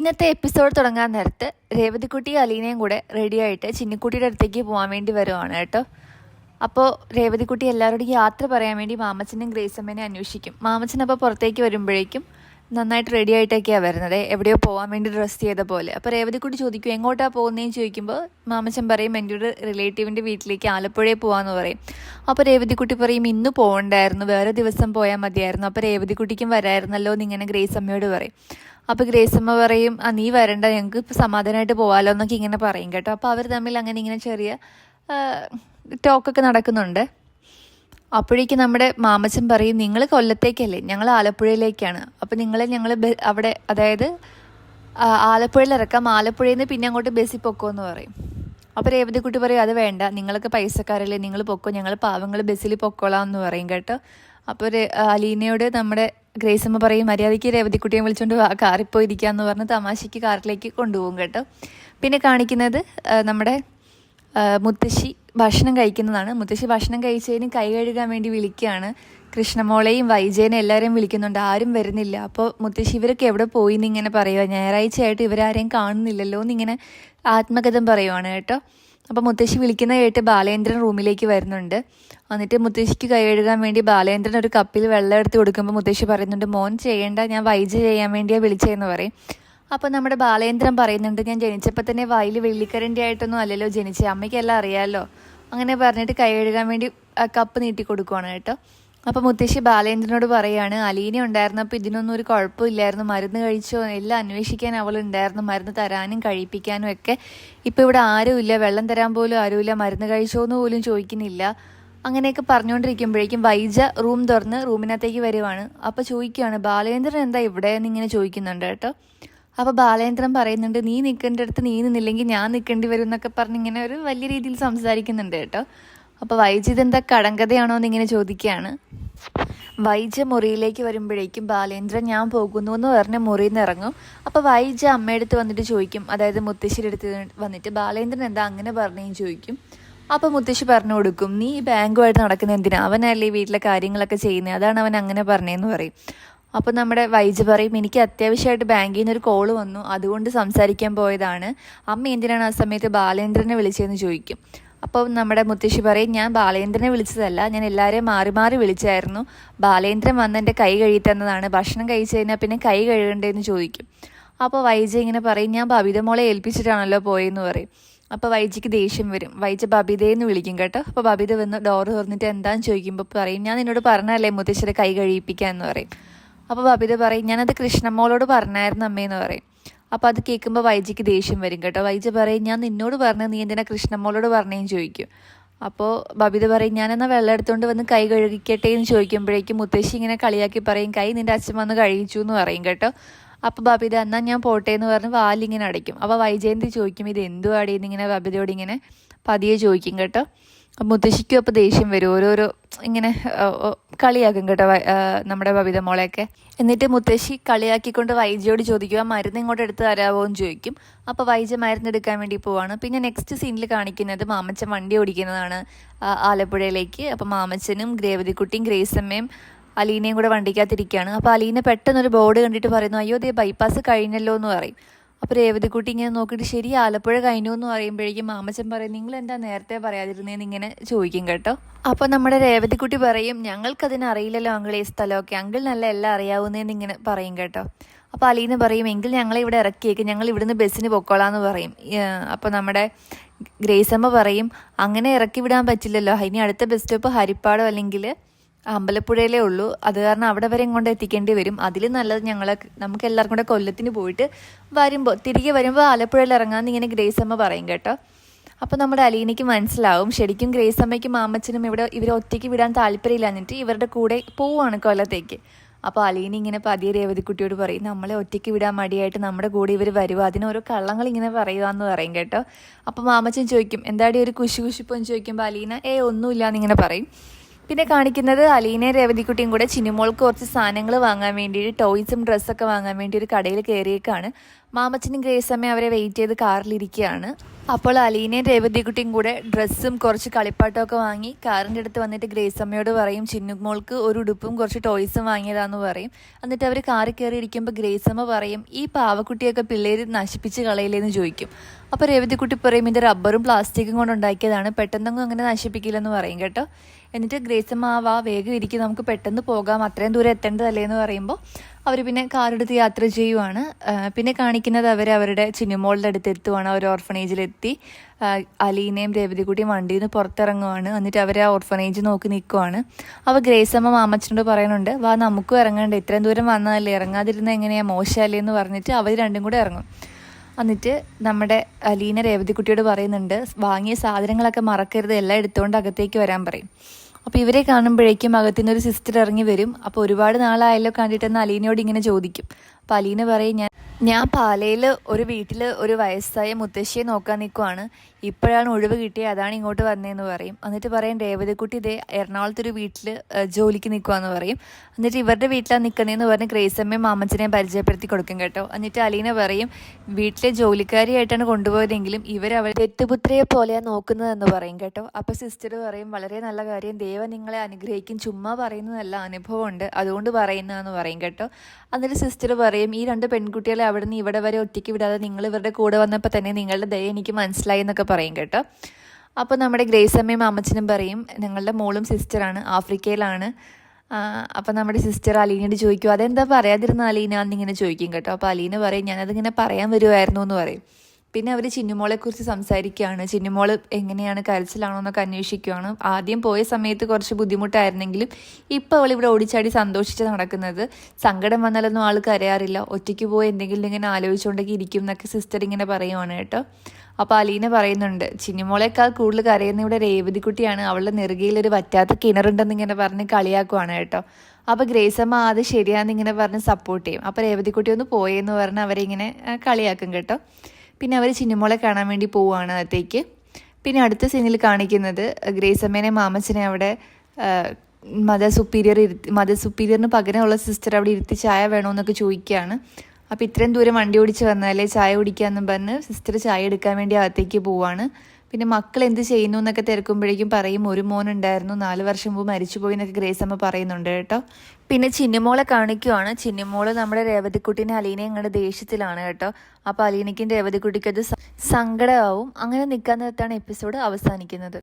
ഇന്നത്തെ എപ്പിസോഡ് തുടങ്ങാൻ നേരത്ത് രേവതിക്കുട്ടിയും അലീനയും കൂടെ റെഡിയായിട്ട് ചിന്നിക്കുട്ടിയുടെ അടുത്തേക്ക് പോകാൻ വേണ്ടി വരുവാണ് കേട്ടോ. അപ്പോൾ രേവതിക്കുട്ടി എല്ലാവരോടും യാത്ര പറയാൻ വേണ്ടി മാമച്ചനും ഗ്രേസമ്മേനെ അന്വേഷിക്കും. മാമച്ചൻ അപ്പോൾ പുറത്തേക്ക് വരുമ്പോഴേക്കും നന്നായിട്ട് റെഡി ആയിട്ടൊക്കെയാണ് വരുന്നത്, എവിടെയോ പോകാൻ വേണ്ടി ഡ്രസ്സ് ചെയ്ത പോലെ. അപ്പോൾ രേവതിക്കുട്ടി ചോദിക്കും എങ്ങോട്ടാണ് പോകുന്നതെന്ന് ചോദിക്കുമ്പോൾ മാമച്ചൻ പറയും എൻ്റെ ഒരു റിലേറ്റീവിൻ്റെ വീട്ടിലേക്ക് ആലപ്പുഴയിൽ പോകാമെന്ന് പറയും. അപ്പോൾ രേവതിക്കുട്ടി പറയും ഇന്ന് പോകണ്ടായിരുന്നു, വേറെ ദിവസം പോയാൽ മതിയായിരുന്നു, അപ്പോൾ രേവതിക്കുട്ടിക്കും വരായിരുന്നല്ലോ എന്നിങ്ങനെ ഗ്രേസമ്മയോട് പറയും. അപ്പോൾ ഗ്രേസമ്മ പറയും നീ വരണ്ട, ഞങ്ങൾക്ക് ഇപ്പോൾ സമാധാനമായിട്ട് പോകാമല്ലോ എന്നൊക്കെ ഇങ്ങനെ പറയും കേട്ടോ. അപ്പോൾ അവർ തമ്മിൽ അങ്ങനെ ഇങ്ങനെ ചെറിയ ടോക്കൊക്കെ നടക്കുന്നുണ്ട്. അപ്പോഴേക്കും നമ്മുടെ മാമച്ചൻ പറയും നിങ്ങൾ കൊല്ലത്തേക്കല്ലേ, ഞങ്ങൾ ആലപ്പുഴയിലേക്കാണ്, അപ്പോൾ നിങ്ങളെ ഞങ്ങൾ അവിടെ അതായത് ആലപ്പുഴയിൽ ഇറക്കാം, ആലപ്പുഴയിൽ നിന്ന് പിന്നെ അങ്ങോട്ട് ബസ്സിൽ പൊക്കോന്ന് പറയും. അപ്പോൾ രേവതിക്കുട്ടി പറയും അത് വേണ്ട, നിങ്ങളൊക്കെ പൈസക്കാരല്ലേ, നിങ്ങൾ പൊക്കോ, ഞങ്ങൾ പാവങ്ങൾ ബസ്സിൽ പൊക്കോളാം എന്ന് പറയും കേട്ടോ. അപ്പോൾ അലീനയോട് നമ്മുടെ ഗ്രേസമ്മ പറയും മര്യാദയ്ക്ക് രേവതിക്കുട്ടിയെ വിളിച്ചുകൊണ്ട് കാറിൽ പോയിരിക്കാമെന്ന് പറഞ്ഞ് തമാശയ്ക്ക് കാറിലേക്ക് കൊണ്ടുപോകും കേട്ടോ. പിന്നെ കാണിക്കുന്നത് നമ്മുടെ മുത്തശ്ശി ഭക്ഷണം കഴിക്കുന്നതാണ്. മുത്തശ്ശി ഭക്ഷണം കഴിച്ചതിന് കൈ കഴുകാൻ വേണ്ടി വിളിക്കുകയാണ്. കൃഷ്ണമോളെയും വൈജയനെ എല്ലാവരെയും വിളിക്കുന്നുണ്ട്, ആരും വരുന്നില്ല. അപ്പോൾ മുത്തശ്ശി ഇവരൊക്കെ എവിടെ പോയി എന്നിങ്ങനെ പറയുക, ഞായറാഴ്ചയായിട്ട് ഇവരാരെയും കാണുന്നില്ലല്ലോ എന്നിങ്ങനെ ആത്മകഥം പറയുവാണ് കേട്ടോ. അപ്പോൾ മുത്തശ്ശി വിളിക്കുന്ന കേട്ട് ബാലേന്ദ്രൻ റൂമിലേക്ക് വരുന്നുണ്ട്. എന്നിട്ട് മുത്തശ്ശിക്ക് കൈ കഴുകാൻ വേണ്ടി ബാലേന്ദ്രൻ ഒരു കപ്പിൽ വെള്ളം എടുത്ത് കൊടുക്കുമ്പോൾ മുത്തശ്ശി പറയുന്നുണ്ട് മോൻ ചെയ്യേണ്ട, ഞാൻ വൈജ ചെയ്യാൻ വേണ്ടിയാണ് വിളിച്ചതെന്ന് പറയും. അപ്പോൾ നമ്മുടെ ബാലേന്ദ്രൻ പറയുന്നുണ്ട് ഞാൻ ജനിച്ചപ്പോൾ തന്നെ വായിൽ വെള്ളിക്കരണ്ടി ആയിട്ടൊന്നും അല്ലല്ലോ ജനിച്ചത്, അമ്മയ്ക്കെല്ലാം അറിയാമല്ലോ, അങ്ങനെ പറഞ്ഞിട്ട് കൈ കഴുകാൻ വേണ്ടി കപ്പ് നീട്ടി കൊടുക്കുവാണ് കേട്ടോ. അപ്പോൾ മുത്തശ്ശി ബാലേന്ദ്രനോട് പറയുകയാണ് അലീന ഉണ്ടായിരുന്നപ്പോൾ ഇതിനൊന്നും ഒരു കുഴപ്പമില്ലായിരുന്നു, മരുന്ന് കഴിച്ചോ എല്ലാം അന്വേഷിക്കാൻ അവളുണ്ടായിരുന്നു, മരുന്ന് തരാനും കഴിപ്പിക്കാനും ഒക്കെ. ഇപ്പോൾ ഇവിടെ ആരുമില്ല, വെള്ളം തരാൻ പോലും ആരുമില്ല, മരുന്ന് കഴിച്ചോന്ന് പോലും ചോദിക്കുന്നില്ല. അങ്ങനെയൊക്കെ പറഞ്ഞുകൊണ്ടിരിക്കുമ്പോഴേക്കും വൈജ റൂം തുറന്ന് റൂമിനകത്തേക്ക് വരുവാണ്. അപ്പോൾ ചോദിക്കുകയാണ് ബാലേന്ദ്രൻ എന്താ ഇവിടെ എന്നിങ്ങനെ ചോദിക്കുന്നുണ്ട് കേട്ടോ. അപ്പോൾ ബാലേന്ദ്രൻ പറയുന്നുണ്ട് നീ നിൽക്കേണ്ട അടുത്ത് നീ നിന്നില്ലെങ്കിൽ ഞാൻ നിൽക്കേണ്ടി വരും എന്നൊക്കെ പറഞ്ഞ് ഇങ്ങനെ ഒരു വലിയ രീതിയിൽ സംസാരിക്കുന്നുണ്ട് കേട്ടോ. അപ്പോൾ വൈജ ഇതെന്താ കടങ്കഥയാണോ എന്നിങ്ങനെ ചോദിക്കുകയാണ്. വൈജ മുറിയിലേക്ക് വരുമ്പോഴേക്കും ബാലേന്ദ്രൻ ഞാൻ പോകുന്നു എന്ന് പറഞ്ഞ് മുറിയിൽ നിന്ന് ഇറങ്ങും. അപ്പോൾ വൈജ അമ്മയടുത്ത് വന്നിട്ട് ചോദിക്കും, അതായത് മുത്തശ്ശിയുടെ അടുത്ത് വന്നിട്ട് ബാലേന്ദ്രൻ എന്താ അങ്ങനെ പറഞ്ഞെന്ന് ചോദിക്കും. അപ്പോൾ മുത്തശ്ശി പറഞ്ഞു കൊടുക്കും നീ ബാങ്കുമായിട്ട് നടക്കുന്ന എന്തിനാ, അവനല്ലേ വീട്ടിലെ കാര്യങ്ങളൊക്കെ ചെയ്യുന്നത്, അതാണ് അവൻ അങ്ങനെ പറഞ്ഞതെന്ന് പറയും. അപ്പോൾ നമ്മുടെ വൈജ പറയും എനിക്ക് അത്യാവശ്യമായിട്ട് ബാങ്കിൽ നിന്നൊരു കോള് വന്നു, അതുകൊണ്ട് സംസാരിക്കാൻ പോയതാണ്, അമ്മ എന്തിനാണ് ആ സമയത്ത് ബാലേന്ദ്രനെ വിളിച്ചതെന്ന് ചോദിക്കും. അപ്പോൾ നമ്മുടെ മുത്തശ്ശി പറയും ഞാൻ ബാലേന്ദ്രനെ വിളിച്ചതല്ല, ഞാൻ എല്ലാവരെയും മാറി മാറി വിളിച്ചായിരുന്നു, ബാലേന്ദ്രൻ വന്ന് എൻ്റെ കൈ കഴുകി തന്നതാണ്, ഭക്ഷണം കഴിച്ചു കഴിഞ്ഞാൽ പിന്നെ കൈ കഴുകണ്ടേന്ന് ചോദിക്കും. അപ്പോൾ വൈജ ഇങ്ങനെ പറയും ഞാൻ ബബിത മോളെ ഏൽപ്പിച്ചിട്ടാണല്ലോ പോയെന്ന് പറയും. അപ്പോൾ വൈജയ്ക്ക് ദേഷ്യം വരും, വൈജ ബബിതയെന്ന് വിളിക്കും കേട്ടോ. അപ്പോൾ ബബിത വന്ന് ഡോറ് തുറന്നിട്ട് എന്താണെന്ന് ചോദിക്കുമ്പോൾ പറയും ഞാൻ നിന്നോട് പറഞ്ഞല്ലേ മുത്തശ്ശിയുടെ കൈ കഴിയിപ്പിക്കാൻ എന്ന് പറയും. അപ്പോൾ ബബിത പറയും ഞാനത് കൃഷ്ണമ്മോളോട് പറഞ്ഞായിരുന്നു അമ്മയെന്ന് പറയും. അപ്പോൾ അത് കേൾക്കുമ്പോൾ വൈജയ്ക്ക് ദേഷ്യം വരും കേട്ടോ. വൈജ പറയും ഞാൻ നിന്നോട് പറഞ്ഞത് നീ എന്തിനാ കൃഷ്ണമ്മോളോട് പറഞ്ഞേന്ന് ചോദിക്കും. അപ്പോൾ ബബിത പറയും ഞാനെന്നാൽ വെള്ളം എടുത്തുകൊണ്ട് വന്ന് കൈ കഴുകിക്കട്ടെ എന്ന് ചോദിക്കുമ്പോഴേക്കും മുത്തശ്ശി ഇങ്ങനെ കളിയാക്കി പറയും കൈ നിൻ്റെ അച്ഛൻ വന്ന് കഴിച്ചു എന്ന് പറയും കേട്ടോ. അപ്പോൾ ബബിത എന്നാൽ ഞാൻ പോട്ടെ എന്ന് പറഞ്ഞ് വാലിങ്ങനെ അടയ്ക്കും. അപ്പോൾ വൈജയന്തി ചോദിക്കും ഇത് എന്തുവാടി എന്നിങ്ങനെ ബബിതയോട് ഇങ്ങനെ പതിയെ ചോദിക്കും കേട്ടോ. മുത്തശ്ശിക്കും അപ്പോൾ ദേഷ്യം വരും, ഓരോരോ ഇങ്ങനെ കളിയാക്കും കേട്ടോ നമ്മുടെ ബബിത മോളെയൊക്കെ. എന്നിട്ട് മുത്തശ്ശി കളിയാക്കിക്കൊണ്ട് വൈജയോട് ചോദിക്കുക മരുന്ന് ഇങ്ങോട്ട് എടുത്ത് തരാമോ എന്ന് ചോദിക്കും. അപ്പോൾ വൈജ മരുന്ന് എടുക്കാൻ വേണ്ടി പോവാണ്. പിന്നെ നെക്സ്റ്റ് സീനിൽ കാണിക്കുന്നത് മാമച്ചൻ വണ്ടി ഓടിക്കുന്നതാണ് ആലപ്പുഴയിലേക്ക്. അപ്പോൾ മാമച്ചനും രേവതിക്കുട്ടിയും ഗ്രേസമ്മയും അലീനയും കൂടെ വണ്ടിക്കകത്തിരിക്കുകയാണ്. അപ്പോൾ അലീന പെട്ടെന്നൊരു ബോർഡ് കണ്ടിട്ട് പറയുന്നു അയ്യോ ദേ ബൈപ്പാസ് കഴിഞ്ഞല്ലോ എന്ന് പറയും. അപ്പോൾ രേവതിക്കുട്ടി ഇങ്ങനെ നോക്കിയിട്ട് ശരി ആലപ്പുഴ കഴിഞ്ഞു എന്ന് പറയുമ്പോഴേക്കും മാമച്ചൻ പറയും നിങ്ങൾ എന്താ നേരത്തെ പറയാതിരുന്നതെന്ന് ഇങ്ങനെ ചോദിക്കും കേട്ടോ. അപ്പോൾ നമ്മുടെ രേവതിക്കുട്ടി പറയും ഞങ്ങൾക്കതിന് അറിയില്ലല്ലോ അങ്കിൾ ഈ സ്ഥലമൊക്കെ, അങ്കിൾ നല്ല എല്ലാം അറിയാവുന്നതെന്ന് ഇങ്ങനെ പറയും കേട്ടോ. അപ്പോൾ അലീന പറയും എങ്കിൽ ഞങ്ങളെ ഇവിടെ ഇറക്കിയേക്ക്, ഞങ്ങൾ ഇവിടുന്ന് ബസ്സിന് പൊക്കോളാന്ന് പറയും. അപ്പോൾ നമ്മുടെ ഗ്രേസമ്മ പറയും അങ്ങനെ ഇറക്കി വിടാൻ പറ്റില്ലല്ലോ, ഇനി അടുത്ത ബസ് സ്റ്റോപ്പ് ഹരിപ്പാടോ അല്ലെങ്കിൽ അമ്പലപ്പുഴയിലേ ഉള്ളൂ, അത് കാരണം അവിടെ വരെ കൊണ്ട് എത്തിക്കേണ്ടി വരും, അതിൽ നല്ലത് നമുക്ക് എല്ലാവർക്കും കൂടെ കൊല്ലത്തിന് പോയിട്ട് തിരികെ വരുമ്പോൾ ആലപ്പുഴയിൽ ഇറങ്ങാമെന്ന് ഇങ്ങനെ ഗ്രേസമ്മ പറയും കേട്ടോ. അപ്പോൾ നമ്മുടെ അലീനയ്ക്ക് മനസ്സിലാവും ശരിക്കും ഗ്രേസമ്മയ്ക്കും മാമച്ചനും ഇവരെ ഒറ്റയ്ക്ക് വിടാൻ താല്പര്യമില്ല, എന്നിട്ട് ഇവരുടെ കൂടെ പോവുകയാണ് കൊല്ലത്തേക്ക്. അപ്പോൾ അലീന ഇങ്ങനെ പതിയെ രേവതിക്കുട്ടിയോട് പറയും നമ്മളെ ഒറ്റയ്ക്ക് വിടാൻ മടിയായിട്ട് നമ്മുടെ കൂടെ ഇവർ വരുക, അതിനോരോ കള്ളങ്ങൾ ഇങ്ങനെ പറയുകയെന്ന് പറയും കേട്ടോ. അപ്പോൾ മാമച്ചൻ ചോദിക്കും എന്താടി ഒരു കുശിപ്പൊന്ന് ചോദിക്കുമ്പോൾ അലീന ഒന്നുമില്ല എന്നിങ്ങനെ പറയും. പിന്നെ കാണിക്കുന്നത് അലീനയും രേവതിക്കുട്ടിയും കൂടെ ചിന്നുമോൾക്ക് കുറച്ച് സാധനങ്ങൾ വാങ്ങാൻ വേണ്ടിയിട്ട് ടോയ്സും ഡ്രസ്സൊക്കെ വാങ്ങാൻ വേണ്ടി ഒരു കടയിൽ കയറിയേക്കാണ്. മാമച്ചനും ഗ്രേസമ്മയും അവരെ വെയിറ്റ് ചെയ്ത് കാറിലിരിക്കുകയാണ്. അപ്പോൾ അലീനയും രേവതിക്കുട്ടിയും കൂടെ ഡ്രസ്സും കുറച്ച് കളിപ്പാട്ടമൊക്കെ വാങ്ങി കാറിൻ്റെ അടുത്ത് വന്നിട്ട് ഗ്രേസമ്മയോട് പറയും ചിന്നുമോൾക്ക് ഒരു ഉടുപ്പും കുറച്ച് ടോയ്സും വാങ്ങിയതാന്ന് പറയും. എന്നിട്ട് അവർ കാറിൽ കയറി ഇരിക്കുമ്പോൾ ഗ്രേസമ്മ പറയും ഈ പാവക്കുട്ടിയൊക്കെ പിള്ളേർ നശിപ്പിച്ച് കളയില്ലേന്ന് ചോദിക്കും. അപ്പോൾ രേവതിക്കുട്ടി പറയും ഇത് റബ്ബറും പ്ലാസ്റ്റിക്കും കൊണ്ട് ഉണ്ടാക്കിയതാണ്, പെട്ടെന്നൊന്നും അങ്ങനെ നശിപ്പിക്കില്ലെന്ന് പറയും കേട്ടോ. എന്നിട്ട് ഗ്രേസമ്മ വാ വേഗം ഇരിക്കും, നമുക്ക് പെട്ടെന്ന് പോകാം, അത്രയും ദൂരം എത്തേണ്ടതല്ലേ എന്ന് പറയുമ്പോൾ അവർ പിന്നെ കാറെടുത്ത് യാത്ര ചെയ്യുവാണ്. പിന്നെ കാണിക്കുന്നത് അവരുടെ ചിന്നുമോളുടെ അടുത്ത് എത്തുവാണ്. അവർ ഓർഫനേജിലെത്തി അലീനയും രേവതിക്കുട്ടിയും വണ്ടിയിൽ നിന്ന് പുറത്തിറങ്ങുവാണ്. എന്നിട്ട് അവർ ആ ഓർഫനേജ് നോക്കി നിൽക്കുവാണ്. അപ്പോൾ ഗ്രേസമ്മ മാമച്ചനോട് പറയുന്നുണ്ട് വാ നമുക്കും ഇറങ്ങണ്ടേ, ഇത്രയും ദൂരം വന്നതല്ലേ, ഇറങ്ങാതിരുന്ന എങ്ങനെയാണ്, മോശമല്ലേ എന്ന് പറഞ്ഞിട്ട് അവർ രണ്ടും കൂടെ ഇറങ്ങും. എന്നിട്ട് നമ്മുടെ അലീന രേവതിക്കുട്ടിയോട് പറയുന്നുണ്ട് വാങ്ങിയ സാധനങ്ങളൊക്കെ മറക്കരുത്, എല്ലാം എടുത്തുകൊണ്ട് അകത്തേക്ക് വരാൻ പറയും. അപ്പോൾ ഇവരെ കാണുമ്പോഴേക്കും അകത്തുനിന്ന് ഒരു സിസ്റ്റർ ഇറങ്ങി വരും. അപ്പോൾ ഒരുപാട് നാളായല്ലോ കണ്ടിട്ടെന്ന് അലീനയോട് ഇങ്ങനെ ചോദിക്കും. അപ്പോൾ അലീന പറയും ഞാൻ പാലയിൽ ഒരു വീട്ടിൽ ഒരു വയസ്സായ മുത്തശ്ശിയെ നോക്കാൻ നിൽക്കുവാണ്, ഇപ്പോഴാണ് ഒഴിവ് കിട്ടിയത്, അതാണ് ഇങ്ങോട്ട് വന്നതെന്ന് പറയും. എന്നിട്ട് പറയും രേവതിക്കുട്ടി ഇതേ എറണാകുളത്തൊരു വീട്ടിൽ ജോലിക്ക് നിൽക്കുവാന്ന് പറയും. എന്നിട്ട് ഇവരുടെ വീട്ടിലാണ് നിൽക്കുന്നതെന്ന് പറഞ്ഞ് ഗ്രേസമ്മയും മാമച്ചനെയും പരിചയപ്പെടുത്തി കൊടുക്കും കേട്ടോ. എന്നിട്ട് അലീന പറയും വീട്ടിലെ ജോലിക്കാരിയായിട്ടാണ് കൊണ്ടുപോയതെങ്കിലും ഇവരവൾ തെറ്റുപുത്രയെ പോലെയാണ് നോക്കുന്നതെന്ന് പറയും കേട്ടോ. അപ്പോൾ സിസ്റ്റർ പറയും വളരെ നല്ല കാര്യം, ദൈവം നിങ്ങളെ അനുഗ്രഹിക്കും, ചുമ്മാ പറയുന്നതല്ല, അനുഭവമുണ്ട്, അതുകൊണ്ട് പറയുന്നതെന്ന് പറയും കേട്ടോ. എന്നിട്ട് സിസ്റ്റർ പറയും ഈ രണ്ട് പെൺകുട്ടികളെ അവിടെ നിന്ന് ഇവിടെ വരെ ഒറ്റയ്ക്ക് വിടാതെ നിങ്ങൾ ഇവരുടെ കൂടെ വന്നപ്പോൾ തന്നെ നിങ്ങളുടെ ദയ എനിക്ക് മനസ്സിലായി എന്നൊക്കെ പറയും കേട്ടോ. അപ്പോൾ നമ്മുടെ ഗ്രേസമ്മയും അമ്മച്ചനും പറയും ഞങ്ങളുടെ മോളും സിസ്റ്ററാണ്, ആഫ്രിക്കയിലാണ്. അപ്പോൾ നമ്മുടെ സിസ്റ്റർ അലീനയോട് ചോദിക്കും അതെന്താ പറയാതിരുന്ന അലീന എന്നിങ്ങനെ ചോദിക്കും കേട്ടോ. അപ്പോൾ അലീന പറയും ഞാനതിങ്ങനെ പറയാൻ വരുമായിരുന്നു എന്ന് പറയും. പിന്നെ അവർ ചിന്നുമോളെക്കുറിച്ച് സംസാരിക്കുകയാണ്. ചിന്നുമോൾ എങ്ങനെയാണ്, കരച്ചിലാണോ എന്നൊക്കെ അന്വേഷിക്കുകയാണ്. ആദ്യം പോയ സമയത്ത് കുറച്ച് ബുദ്ധിമുട്ടായിരുന്നെങ്കിലും ഇപ്പോൾ അവൾ ഇവിടെ ഓടിച്ചാടി സന്തോഷിച്ച് നടക്കുന്നത്. സങ്കടം വന്നാലൊന്നും ആൾ കരയാറില്ല, ഒറ്റയ്ക്ക് പോയി എന്തെങ്കിലും ഇങ്ങനെ ആലോചിച്ചുകൊണ്ടൊക്കെ ഇരിക്കും എന്നൊക്കെ സിസ്റ്റർ ഇങ്ങനെ പറയുവാണ് കേട്ടോ. അപ്പോൾ അലീന പറയുന്നുണ്ട് ചിന്നുമോളേക്കാൾ കൂടുതൽ കരയുന്ന ഇവിടെ രേവതിക്കുട്ടിയാണ്, അവളുടെ നെറുകയിലൊരു വറ്റാത്ത കിണറുണ്ടെന്ന് ഇങ്ങനെ പറഞ്ഞ് കളിയാക്കുവാണ് കേട്ടോ. അപ്പോൾ ഗ്രേസമ്മ അത് ശരിയാണെന്നിങ്ങനെ പറഞ്ഞ് സപ്പോർട്ട് ചെയ്യും. അപ്പോൾ രേവതിക്കുട്ടി ഒന്ന് പോയെന്ന് പറഞ്ഞ് അവരിങ്ങനെ കളിയാക്കും കേട്ടോ. പിന്നെ അവർ ചിന്നുമോളെ കാണാൻ വേണ്ടി പോവുകയാണ് അകത്തേക്ക്. പിന്നെ അടുത്ത സീനിൽ കാണിക്കുന്നത് ഗ്രേസമ്മേനെ മാമച്ചനെ അവിടെ മദർ സുപ്പീരിയറിന് പകരമുള്ള സിസ്റ്റർ അവിടെ ഇരുത്തി ചായ വേണമെന്നൊക്കെ ചോദിക്കുകയാണ്. അപ്പോൾ ഇത്രയും ദൂരം വണ്ടി ഓടിച്ച് വന്നാലേ ചായ കുടിക്കാമെന്നും പറഞ്ഞ് സിസ്റ്റർ ചായ എടുക്കാൻ വേണ്ടി അകത്തേക്ക് പോവാണ്. പിന്നെ മക്കൾ എന്ത് ചെയ്യുന്നു എന്നൊക്കെ തിരക്കുമ്പോഴേക്കും പറയും ഒരു മോനുണ്ടായിരുന്നു, 4 വർഷം മുമ്പ് മരിച്ചുപോയി എന്നൊക്കെ ഗ്രേസമ്മ പറയുന്നുണ്ട് കേട്ടോ. പിന്നെ ചിന്നുമോളെ കാണിക്കുവാണ്. ചിന്നുമോള് നമ്മുടെ രേവതിക്കുട്ടീനെ അലീനയും ഇങ്ങോട്ട് ദേഷ്യത്തിലാണ് കേട്ടോ. അപ്പോൾ അലീനയ്ക്കും രേവതിക്കുട്ടിക്കും അത് സങ്കടമാവും. അങ്ങനെ നിൽക്കാൻ നേരത്താണ് എപ്പിസോഡ് അവസാനിക്കുന്നത്.